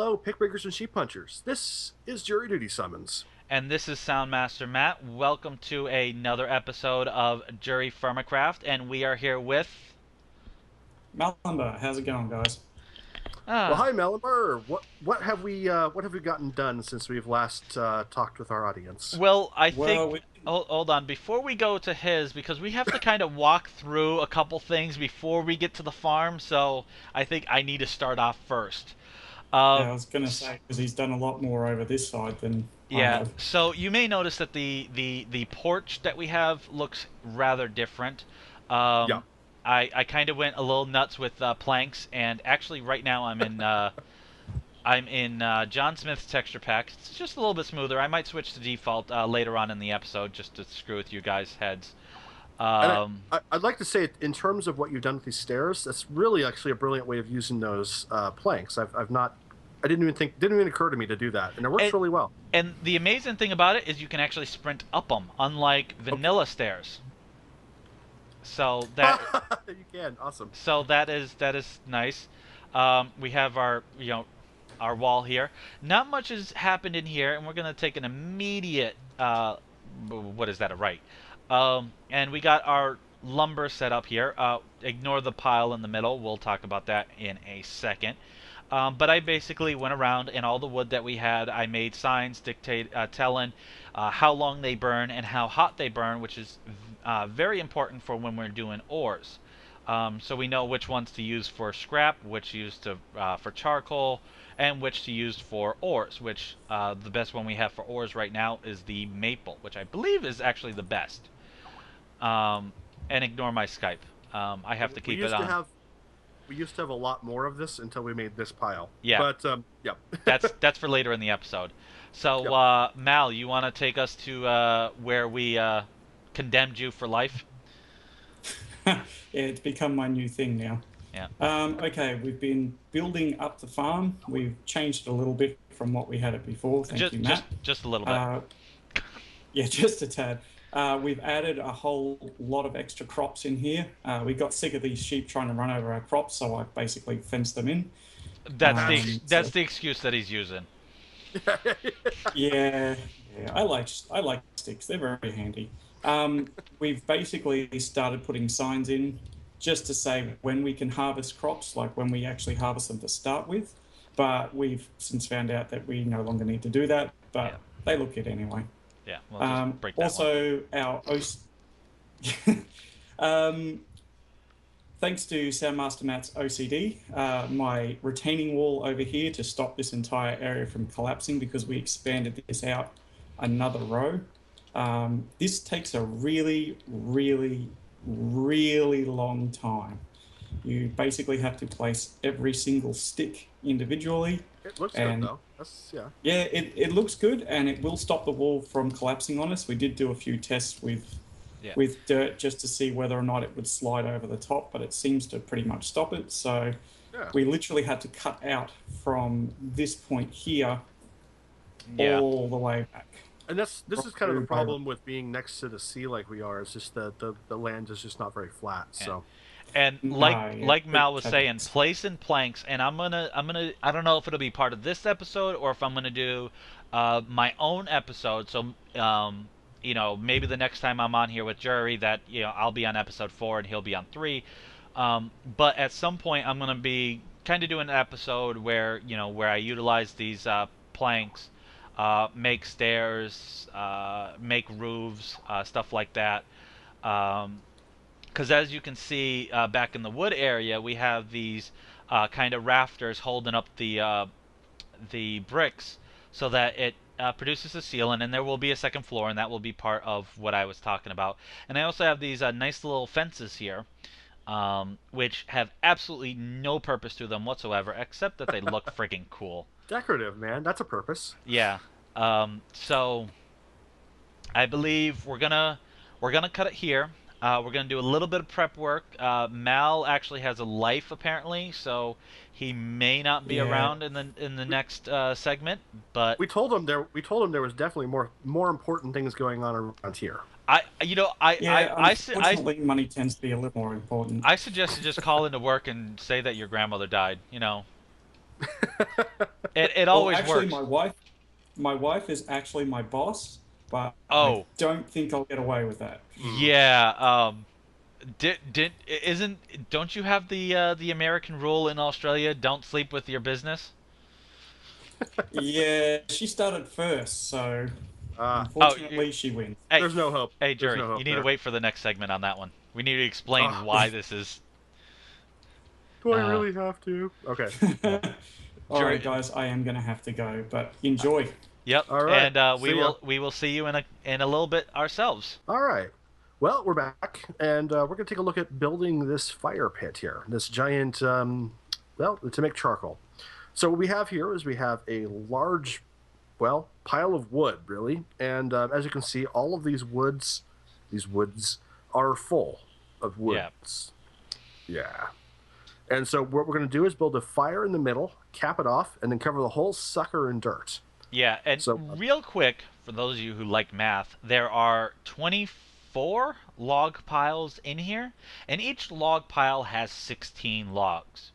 Hello, pickbreakers and sheep punchers. This is Jury Duty Summons. And this is Soundmaster Matt. Welcome to another episode of Terrafirmacraft, and we are here with... Malumba, how's it going, guys? Well, Ah, hi, Melimer. What have we gotten done since we've last talked with our audience? well, I Well, think... Hold on, before we go to his, because we have to kind of walk through a couple things before we get to the farm, so I think I need to start off first. yeah, Um, I was going to say, because he's done a lot more over this side than I yeah, have. so you may notice that the porch that we have looks rather different. Yeah. Um, I kind of went a little nuts with planks, and actually right now I'm in John Smith's texture pack. It's just a little bit smoother. I might switch to default later on in the episode just to screw with you guys' heads. And Um, I'd like to say, in terms of what you've done with these stairs, that's really actually a brilliant way of using those planks. I've not, I didn't even occur to me to do that, and it works and, really well. and the amazing thing about it is you can actually sprint up them, unlike Okay. vanilla stairs. So that You can. Awesome. that is nice. We have our wall here. Not much has happened in here, and we're gonna take an immediate what is that, a right? And we got our lumber set up here. Ignore the pile in the middle. We'll talk about that in a second. But I basically went around, and all the wood that we had, I made signs telling how long they burn and how hot they burn, which is very important for when we're doing ores. So we know which ones to use for scrap, which to use for charcoal, and which to use for ores. Which the best one we have for ores right now is the maple, which I believe is actually the best. And ignore my Skype. I have to We keep it used to on. have we used to have a lot more of this until we made this pile. Yeah, But yeah. that's for later in the episode. So, Yep. Mal, you want to take us to where we condemned you for life? Yeah, it's become my new thing now. Yeah. Okay, we've been building up the farm. We've changed it a little bit from what we had it before. Thank Just you, just Matt. just a little bit. Yeah, just a tad. We've added a whole lot of extra crops in here. We got sick of these sheep trying to run over our crops, so I basically fenced them in. That's So the excuse that he's using. yeah, I like sticks. They're very handy. We've basically started putting signs in just to say when we can harvest crops, like when we actually harvest them to start with. But we've since found out that we no longer need to do that. Yeah. But they look good anyway. Yeah. We'll just break that one. Also, our um, thanks to Soundmaster Matt's OCD, my retaining wall over here to stop this entire area from collapsing because we expanded this out another row. This takes a really, really, really long time. You basically have to place every single stick individually. It looks And good though. That's yeah. yeah, it looks good and it will stop the wall from collapsing on us. We did do a few tests Yeah. with dirt just to see whether or not it would slide over the top, but it seems to pretty much stop it. So Yeah. we literally had to cut out from this point here Yeah. all the way back. And this is kind of the Through problem with being next to the sea like we are. It's just the land is just not very flat. So And No, like yeah, Mal was it- saying, placing planks, and I'm gonna I don't know if it'll be part of this episode or if I'm gonna do my own episode. So maybe the next time I'm on here with Jury, that I'll be on episode 4 and he'll be on 3. But at some point I'm gonna be kind of doing an episode where I utilize these planks, make stairs, make roofs, stuff like that. Because as you can see back in the wood area, we have these kind of rafters holding up the bricks so that it produces a ceiling, and there will be a second floor, and that will be part of what I was talking about. And I also have these nice little fences here, which have absolutely no purpose to them whatsoever, except that they look freaking cool. decorative, man. That's a purpose. Yeah. So I believe we're gonna cut it here. We're gonna do a little bit of prep work. Mal actually has a life apparently, so he may not be Yeah. around in the next segment. But We told him there was definitely more important things going on around here. I you know Yeah, I unfortunately, money tends to be a little more important. I suggested just call into work and say that your grandmother died. It Well, always actually, works. my wife is actually my boss, but I Oh, don't think I'll get away with that. yeah. Did isn't don't you have the American rule in Australia? Don't sleep with your business. Yeah, she started first, so Oh, unfortunately, she wins. hey, There's no hope. hey, There's Jury, no you hope need to there. wait for the next segment on that one. We need to explain Oh, why this is. do I Uh, really have to? Okay. yeah, All right, Jury. guys, I am gonna have to go, but enjoy. Yep, All right. and we See ya. will see you in a little bit ourselves. All right. Well, we're back, and we're going to take a look at building this fire pit here. This giant, well, to make charcoal. So what we have here is we have a large, well, pile of wood, really. And as you can see, all of these woods are full of Yeah, woods. Yeah. And so what we're going to do is build a fire in the middle, cap it off, and then cover the whole sucker in dirt. yeah, and So real quick for those of you who like math, there are 24 log piles in here, and each log pile has 16 logs.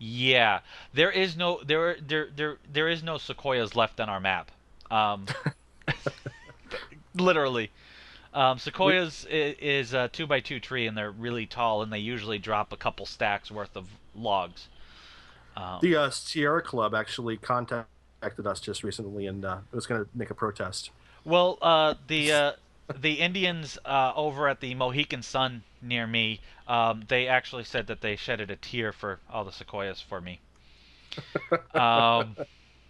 Yeah, there is no sequoias left on our map. Um, literally. we, Sequoias is a 2x2 tree, and they're really tall, and they usually drop a couple stacks worth of logs. Um, the Sierra Club actually contacted us just recently and was going to make a protest. well, the Indians over at the Mohican Sun near me, they actually said that they shedded a tear for all the sequoias for me. Um,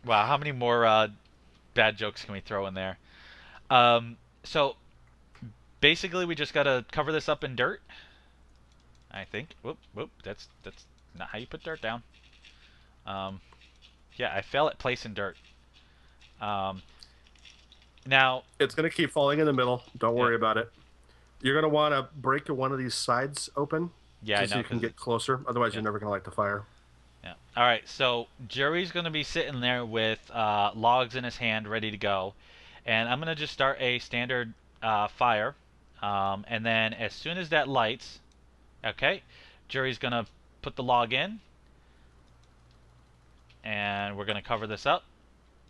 wow, how many more bad jokes can we throw in there? So basically, we just gotta cover this up in dirt. I think. Whoop, whoop. That's not how you put dirt down. Um, yeah, I fail at placing dirt. Um, now, It's going to keep falling in the middle. Don't yeah, worry about it. You're going to want to break one of these sides open yeah, I just so know, you can cause get closer. Otherwise, yeah, you're never going to light the fire. yeah. All right, so Jerry's gonna be sitting there with logs in his hand, ready to go, and I'm gonna just start a standard fire, and then as soon as that lights, okay, Jerry's gonna put the log in, and we're gonna cover this up,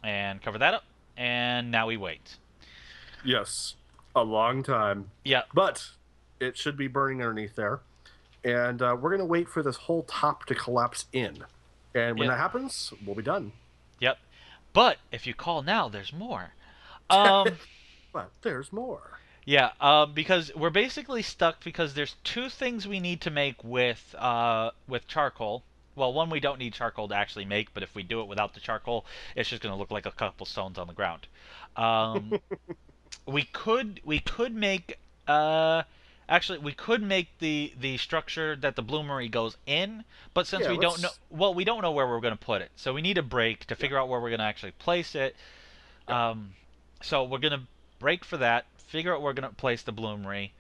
and cover that up, and now we wait. Yes, a long time. Yeah, But it should be burning underneath there. And we're going to wait for this whole top to collapse in. And when yep, that happens, we'll be done. yep. But if you call now, there's more. Um, But there's more. yeah, because we're basically stuck because there's two things we need to make with charcoal. Well, one we don't need charcoal to actually make, but if we do it without the charcoal, it's just going to look like a couple stones on the ground. Um, we could make actually we could make the structure that the bloomery goes in, but since Yeah, we don't know, let's. well, we don't know where we're going to put it, so we need a break to Yeah, figure out where we're going to actually place it. yeah. um, so we're gonna break for that, figure out where we're gonna place the bloomery,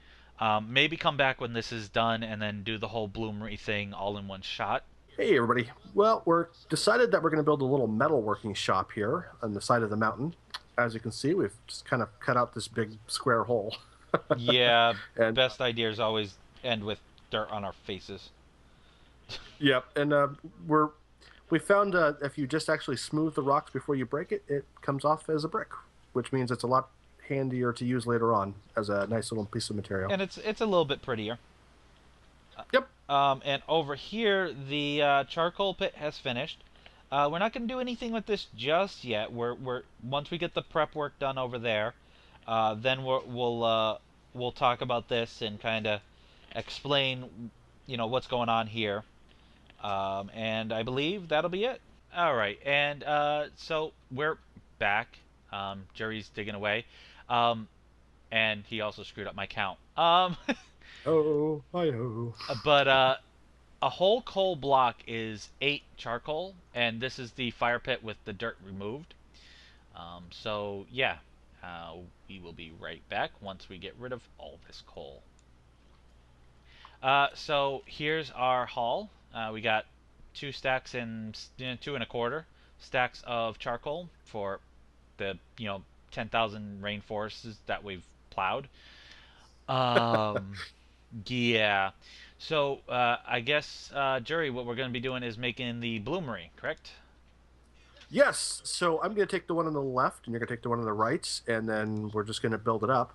maybe come back when this is done and then do the whole bloomery thing all in one shot. Hey, everybody. Well, we're decided that we're going to build a little metalworking shop here on the side of the mountain. As you can see, we've just kind of cut out this big square hole. Yeah, And best ideas always end with dirt on our faces. yep, and we found if you just actually smooth the rocks before you break it, it comes off as a brick, which means it's a lot handier to use later on as a nice little piece of material. And it's a little bit prettier. Yep. And over here, the charcoal pit has finished. We're not going to do anything with this just yet. We're once we get the prep work done over there, then we'll talk about this and kind of explain, what's going on here. And I believe that'll be it. All right, and so we're back. Jerry's digging away, um, and he also screwed up my count. Oh, hi oh. But a whole coal block is 8 charcoal, and this is the fire pit with the dirt removed. So yeah, we will be right back once we get rid of all this coal. So here's our haul. We got 2 and a quarter stacks of charcoal for the 10,000 rainforests that we've plowed. Um, yeah. So I guess, Jury, what we're going to be doing is making the bloomery, correct? Yes. So I'm going to take the one on the left, and you're going to take the one on the right, and then we're just going to build it up.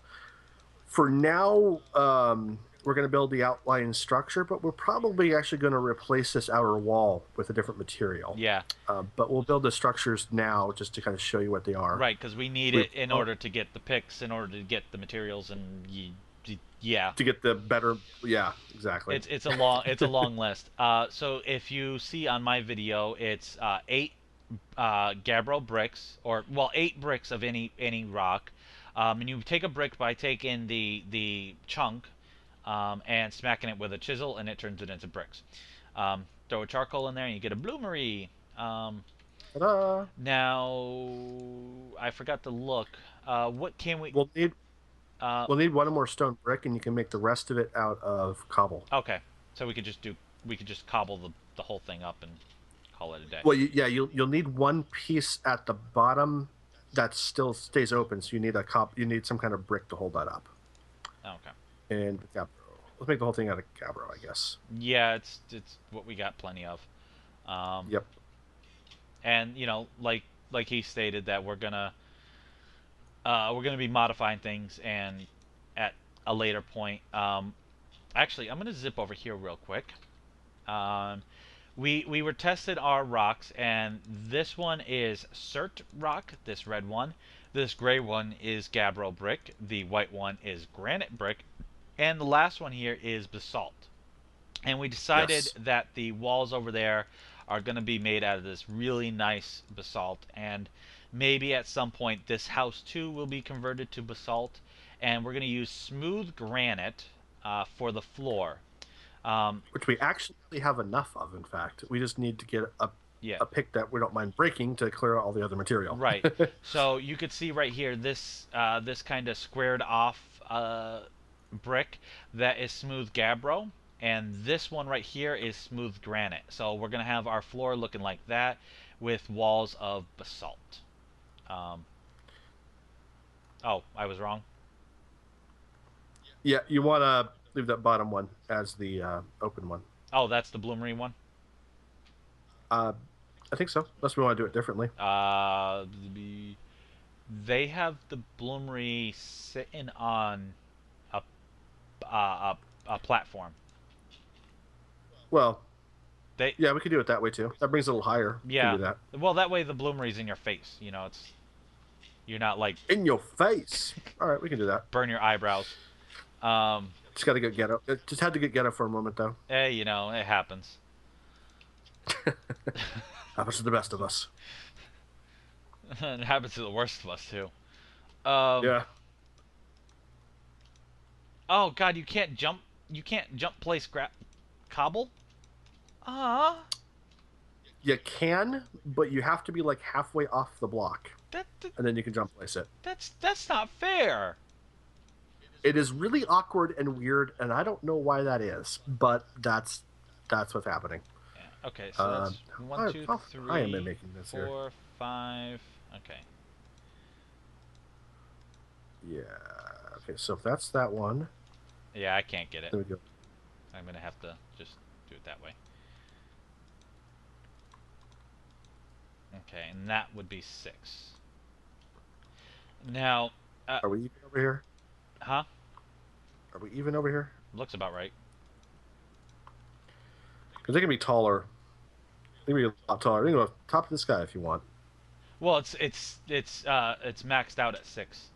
For now, we're going to build the outline structure, but we're probably actually going to replace this outer wall with a different material. Yeah. But we'll build the structures now just to kind of show you what they are. Right, because we need it in order to get the picks, in order to get the materials, and yeah. To get the better, yeah, exactly. It's a long list. So if you see on my video, it's 8 gabbro bricks, or well, 8 bricks of any rock. And you take a brick by taking the chunk and smacking it with a chisel, and it turns it into bricks. Throw a charcoal in there, and you get a bloomery. Ta-da! Now, I forgot to look. What can we? We'll need one more stone brick, and you can make the rest of it out of cobble. Okay, so we could just cobble the whole thing up and call it a day. Well, you'll need one piece at the bottom that still stays open, so you need some kind of brick to hold that up. Okay. And gabbro. Let's make the whole thing out of gabbro, I guess. Yeah, it's what we got plenty of. Yep. And like he stated, that we're gonna be modifying things, and at a later point. Actually, I'm gonna zip over here real quick. We were tested our rocks, and this one is Cert rock, this red one. This gray one is gabbro brick. The white one is granite brick, and the last one here is basalt. And we decided that the walls over there are going to be made out of this really nice basalt, and maybe at some point this house too will be converted to basalt, and we're going to use smooth granite for the floor. Which we actually have enough of, in fact. We just need to get a pick that we don't mind breaking to clear out all the other material. Right. So you could see right here, this kind of squared off brick, that is smooth gabbro, and this one right here is smooth granite. So we're going to have our floor looking like that with walls of basalt. Oh, I was wrong. Yeah, you want to leave that bottom one as the open one. Oh, that's the bloomery one? I think so, unless we want to do it differently. They have the bloomery sitting on a platform. Well, we could do it that way too. That brings it a little higher. Yeah. Do that. Well, that way the bloomery's in your face. You're not like in your face. All right, we can do that. Burn your eyebrows. Just got to get ghetto. It just had to get ghetto for a moment, though. It happens. Happens to the best of us. It happens to the worst of us too. Yeah. Oh God, you can't jump. You can't jump place cobble. You can, but you have to be like halfway off the block, and then you can jump place it. That's not fair. It is really awkward and weird, and I don't know why that is, but that's what's happening. Yeah. Okay, so that's 1, 2, 3, I am making this 4, here. 5. Okay. Yeah. Okay, so if that's that one. Yeah, I can't get it. There we go. I'm gonna have to just do it that way. Okay, and that would be 6. Now. Are we even over here? Huh? Are we even over here? Looks about right. Because they can be taller. They can be a lot taller. You can go top of the sky if you want. Well, it's maxed out at 6.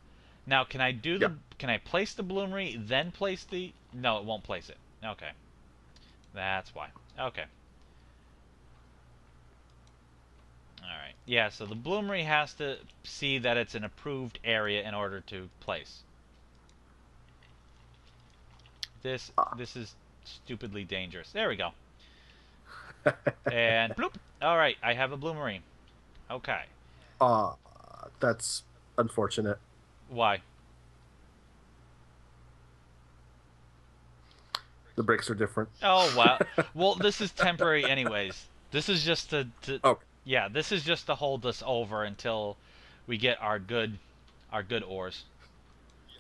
Now, can I do the? Can I place the bloomery, then place the? No, it won't place it. Okay, that's why. Okay. All right. Yeah. So the bloomery has to see that it's an approved area in order to place. This is stupidly dangerous. There we go. And bloop. All right, I have a bloomery. Okay. That's unfortunate. Why? The bricks are different. Oh wow. Well, this is temporary, anyways. This is just to yeah. This is just to hold us over until we get our good ores.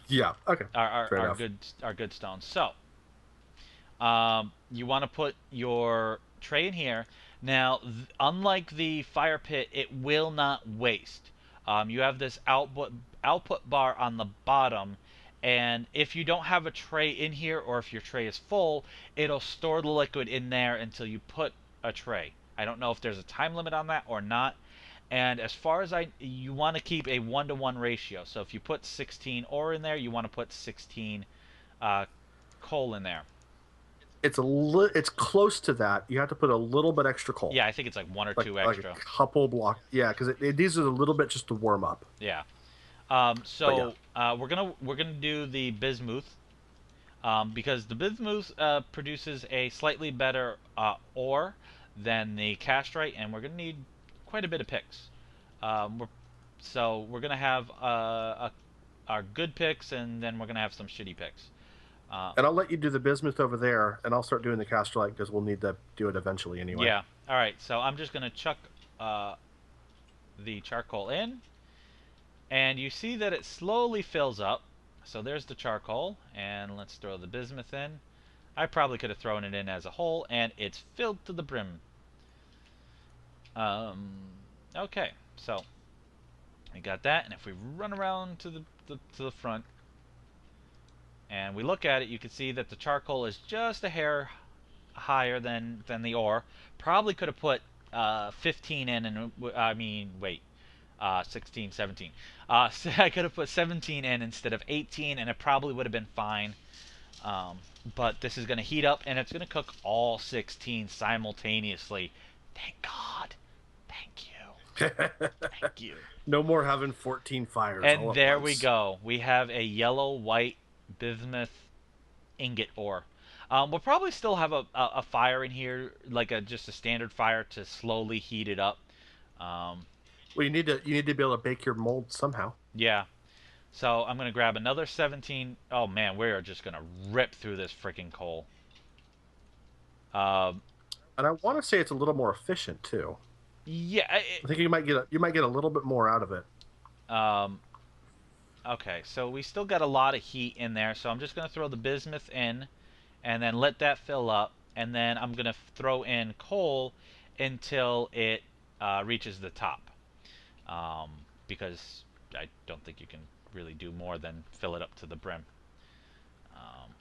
Yeah. Okay. Our good stones. So, You want to put your tray in here. Now, unlike the fire pit, it will not waste. You have this output bar on the bottom, and if you don't have a tray in here, or if your tray is full, it'll store the liquid in there until you put a tray. I don't know if there's a time limit on that or not. And as far as you want to keep a 1-to-1 ratio. So if you put 16 ore in there, you want to put 16 coal in there. It's close to that. You have to put a little bit extra coal. Yeah, I think it's like 1 or 2 extra. Like a couple block. Yeah, because these are a little bit just to warm up. Yeah. We're gonna do the bismuth, because the bismuth produces a slightly better ore than the castrite, and we're gonna need quite a bit of picks. We're gonna have our good picks, and then we're gonna have some shitty picks. And I'll let you do the bismuth over there, and I'll start doing the castrite because we'll need to do it eventually anyway. Yeah. All right. So I'm just gonna chuck the charcoal in, and you see that it slowly fills up. So there's the charcoal, and let's throw the bismuth in. I probably could have thrown it in as a whole, and it's filled to the brim. Okay. So we got that, and if we run around to the front, and we look at it, you can see that the charcoal is just a hair higher than the ore. Probably could have put 15 in, and I mean, wait, 16, 17. So I could have put 17 in instead of 18, and it probably would have been fine. But this is going to heat up, and it's going to cook all 16 simultaneously. Thank God. Thank you. Thank you. No more having 14 fires. And there we go. We have a yellow-white bismuth ingot ore. We'll probably still have a fire in here, like just a standard fire to slowly heat it up. Well, you need to be able to bake your mold somehow. Yeah. So I'm gonna grab another 17. Oh man, we are just gonna rip through this freaking coal. And I want to say it's a little more efficient too. Yeah. I think you might get a little bit more out of it. Okay, so we still got a lot of heat in there, so I'm just going to throw the bismuth in, and then let that fill up, and then I'm going to throw in coal until it reaches the top, because I don't think you can really do more than fill it up to the brim,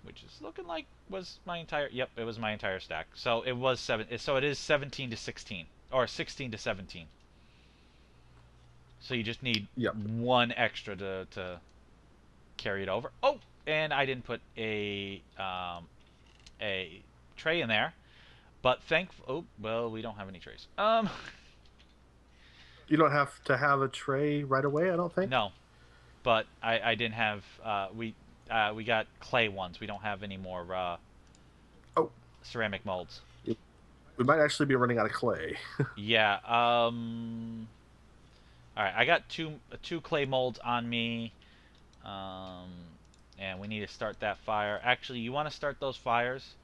which is looking like was my entire, yep, it was my entire stack. So it was so it is 17 to 16, or 16 to 17. So you just need one extra to carry it over. Oh, and I didn't put a tray in there, but oh well, we don't have any trays. You don't have to have a tray right away, I don't think. No, but I didn't have we got clay ones. We don't have any more ceramic molds. We might actually be running out of clay. Yeah. All right, I got two clay molds on me, and we need to start that fire. Actually, you want to start those fires,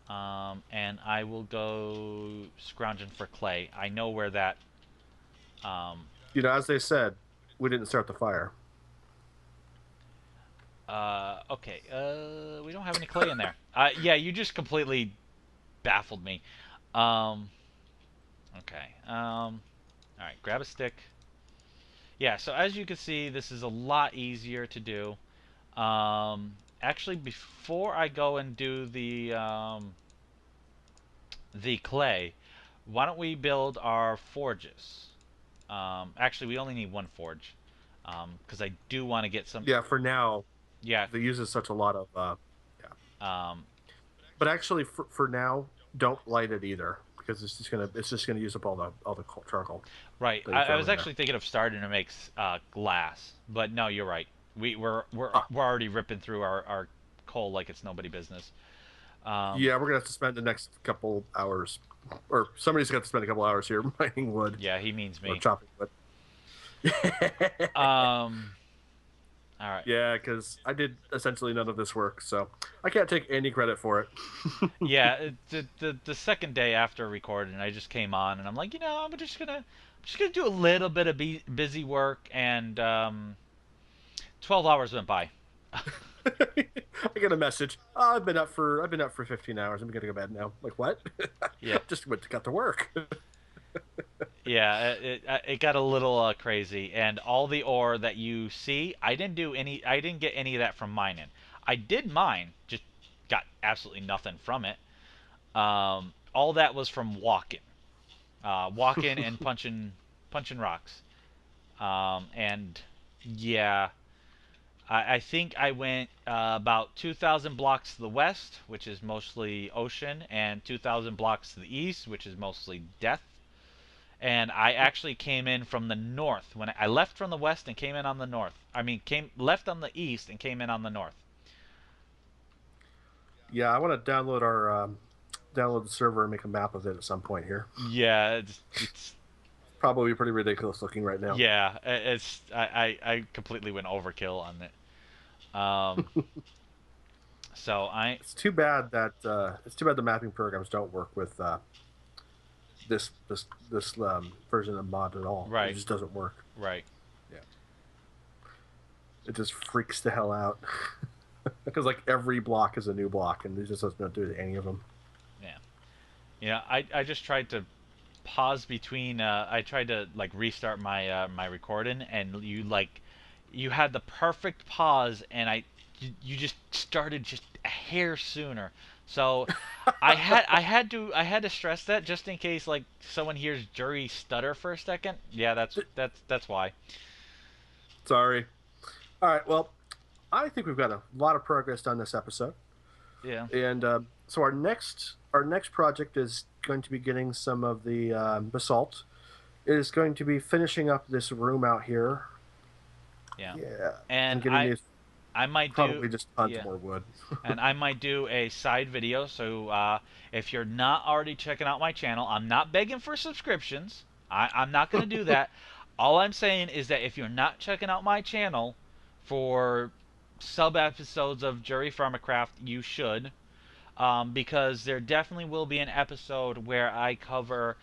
and I will go scrounging for clay. I know where that. As they said, we didn't start the fire. Okay. We don't have any clay in there. Yeah, you just completely baffled me. Okay. All right, grab a stick. Yeah, so as you can see, this is a lot easier to do. Actually, before I go and do the clay, why don't we build our forges? Actually, we only need one forge, because I do want to get some. Yeah, for now. Yeah. They uses such a lot of. Yeah. But actually, for now, don't light it either, because it's just gonna use up all the charcoal. Right. I was actually thinking of starting to make glass, but no, you're right. We're already ripping through our coal like it's nobody business. Yeah, we're gonna have to spend the next couple hours, or somebody's got to spend a couple hours here mining wood. Yeah, he means me. Or chopping wood. All right. Yeah, because I did essentially none of this work, so I can't take any credit for it. Yeah, the second day after recording, I just came on and I'm like, I'm just gonna do a little bit of busy work, and 12 hours went by. I get a message. Oh, I've been up for 15 hours. I'm gonna go to bed now. Like what? Yeah. Just went to got to work. Yeah, it got a little crazy, and all the ore that you see, I didn't get any of that from mining. I did mine, just got absolutely nothing from it. All that was from walking and punching rocks. And yeah, I think I went about 2,000 blocks to the west, which is mostly ocean, and 2,000 blocks to the east, which is mostly death. And I actually came in from the north. When I left from the west and came in on the north. I mean, came left on the east and came in on the north. Yeah, I want to download the server and make a map of it at some point here. Yeah, it's Probably pretty ridiculous looking right now. yeah, it's I completely went overkill on it. So It's too bad that the mapping programs don't work with this version of mod at all. Right. It just doesn't work. right. Yeah. It just freaks the hell out. Because like every block is a new block, and it just doesn't do any of them. Yeah. Yeah, I just tried to pause between I tried to like restart my my recording, and you had the perfect pause, and you just started just a hair sooner. So I had to stress that just in case like someone hears Jury stutter for a second. Yeah, that's why. Sorry. All right. Well, I think we've got a lot of progress done this episode, Yeah. and so our next project is going to be getting some of the basalt. It is going to be finishing up this room out here. Yeah. Yeah. And getting these I might probably do just tons yeah. more wood. And I might do a side video. So if you're not already checking out my channel, I'm not begging for subscriptions. I'm not going to do that. All I'm saying is that if you're not checking out my channel for sub episodes of Terrafirmacraft, you should. Because there definitely will be an episode where I cover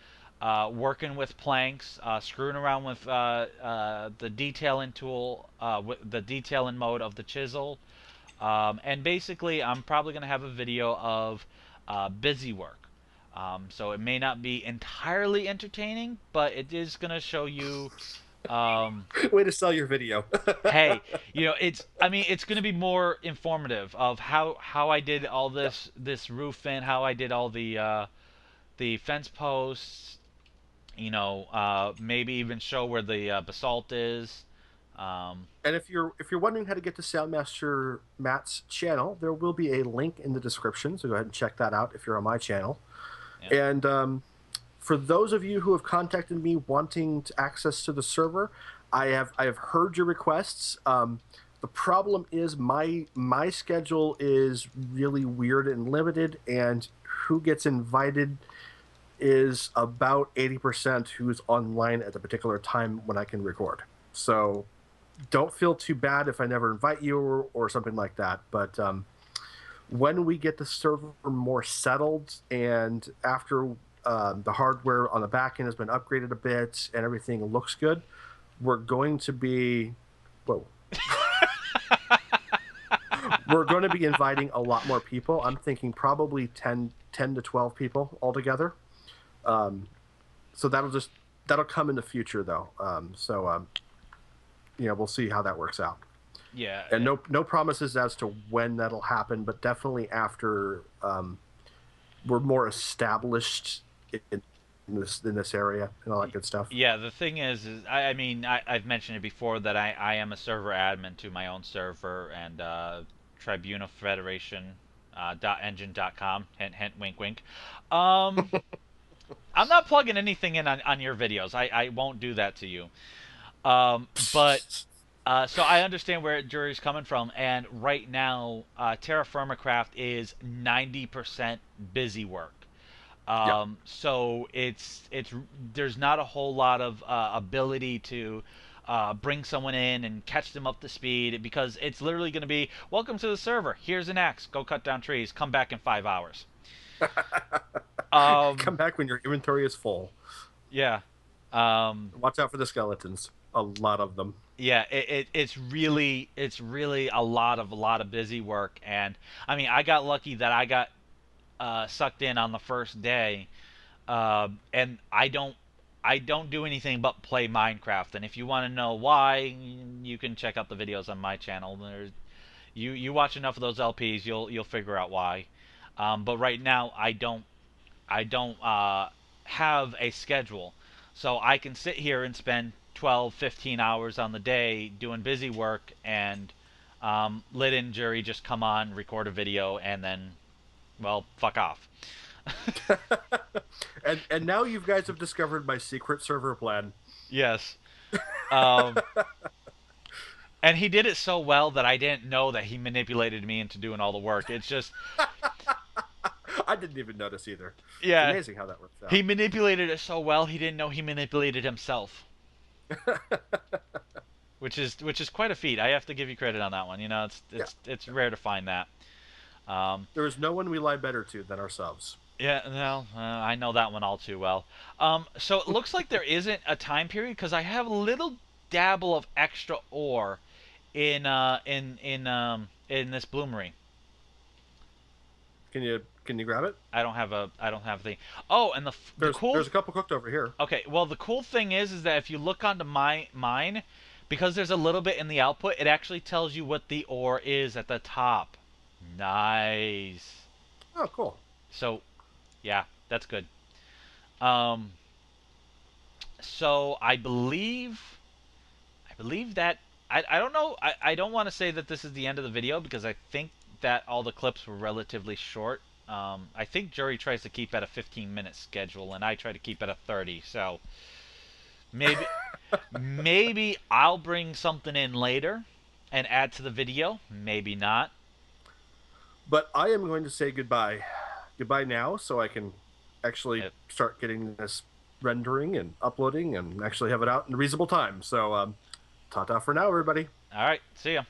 working with planks, screwing around with the detailing tool, with the detailing mode of the chisel, and basically I'm probably going to have a video of busy work. So it may not be entirely entertaining, but it is going to show you Way to sell your video. hey, I mean it's going to be more informative of how I did all this roofing, how I did all the fence posts, maybe even show where the basalt is. And if you're wondering how to get to Soundmaster Matt's channel, there will be a link in the description. So go ahead and check that out if you're on my channel. Yeah. And for those of you who have contacted me wanting access to the server, I have heard your requests. The problem is my schedule is really weird and limited, and who gets invited is about 80% who's online at the particular time when I can record. So don't feel too bad if I never invite you or something like that. But when we get the server more settled and after the hardware on the back end has been upgraded a bit and everything looks good, we're going to be we're going to be inviting a lot more people. I'm thinking probably 10 to 12 people altogether. So that'll come in the future though. We'll see how that works out. Yeah. And no promises as to when that'll happen, but definitely after we're more established in this area and all that good stuff. Yeah, the thing is I mean, I've mentioned it before that I am a server admin to my own server, and Tribunal Federation .engine.com, hint wink wink. I'm not plugging anything in on your videos. I won't do that to you. But so I understand where Jury's coming from, and right now Terrafirmacraft is 90% busy work. So it's there's not a whole lot of ability to bring someone in and catch them up to speed, because it's literally going to be, welcome to the server, here's an axe, go cut down trees, come back in 5 hours. Come back when your inventory is full. Yeah. Watch out for the skeletons. a lot of them. Yeah, it's really a lot of busy work, and I mean I got lucky that I got sucked in on the first day, and I don't do anything but play Minecraft. And if you want to know why, you can check out the videos on my channel. You watch enough of those LPs, you'll figure out why. But right now I don't have a schedule, so I can sit here and spend 12, 15 hours on the day doing busy work, and Lit and Jury just come on, record a video, and then, well, fuck off. And now you guys have discovered my secret server plan. Yes. Um, and he did it so well that I didn't know that he manipulated me into doing all the work. It's just, I didn't even notice either. yeah. It's amazing how that works out. He manipulated it so well, he didn't know he manipulated himself. Which is quite a feat. I have to give you credit on that one. You know, it's rare to find that. There is no one we lie better to than ourselves. Yeah, well, I know that one all too well. So it looks like there isn't a time period because I have a little dabble of extra ore in this bloomery. Can you grab it? I don't have a thing. Oh, and There's a couple cooked over here. Okay, well the cool thing is that if you look onto mine, because there's a little bit in the output, it actually tells you what the ore is at the top. Nice. Oh, cool. So, yeah, that's good. So I believe that I don't know. I don't want to say that this is the end of the video because I think that all the clips were relatively short. I think Jury tries to keep at a 15-minute schedule, and I try to keep at a 30. So maybe I'll bring something in later and add to the video. Maybe not. But I am going to say goodbye. Goodbye now, so I can actually start getting this rendering and uploading and actually have it out in a reasonable time. So, ta-ta for now, everybody. All right, see ya.